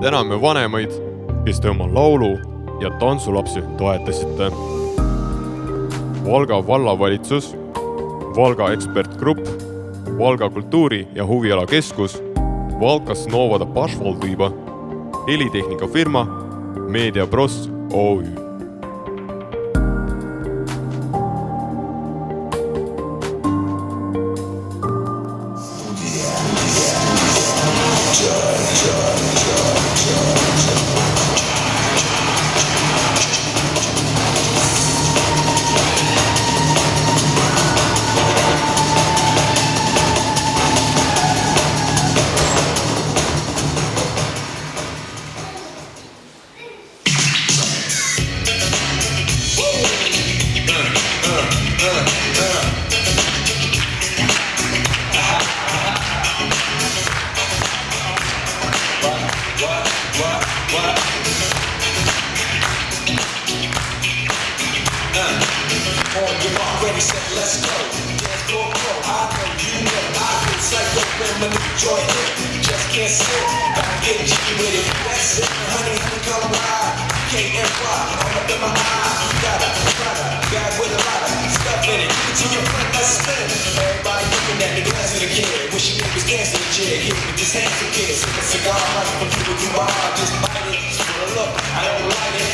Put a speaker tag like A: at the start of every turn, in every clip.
A: täname vanemaid, kes te oma laulu- ja tantsulapsi toetasite. Valga vallavalitsus, Valga ekspertgrupp, Valga kultuuri- ja huvialakeskus, Valkas Novada Pašvaldība, helitehnika firma Media Pros OÜ.
B: Ready, set, let's go. Dance floor pro. I know you know. I can psycho when the joy hit. Just can't sit. Gotta get jiggy with it. That's it. Honey, color ride. KNY. All up in my eye. Gotta, bag with a lot of stuff in it. To your front, let's spin. Everybody looking at me, glass of the kid. Wishing it was dancing the jig. Hit with this handsome kid. Sip a cigar, right from people to bar. Just bite it. For a look, I don't like it.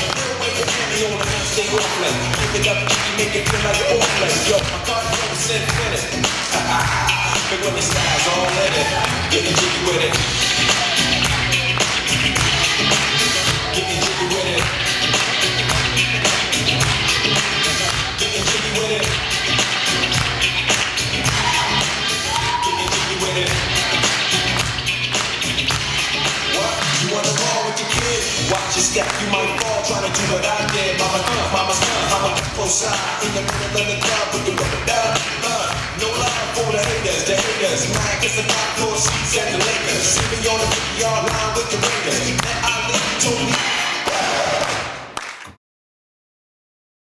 B: On the hand, stay open. Pick it up, make it feel like an open. Yo, my cardio is infinite. Big when the style's all in it. Getting jiggy with it. Getting jiggy with it. Getting jiggy with it. Getting jiggy with it. What? You wanna roll with your kid? Watch your step, you might fall. Trying to do what I did, mama's son, I'm a close side in the middle of the club with the rubber dub. No love for the haters. Mine gets the top floor seats at the Lakers. See me on the 50-yard line with the Raiders. Then I leave to me.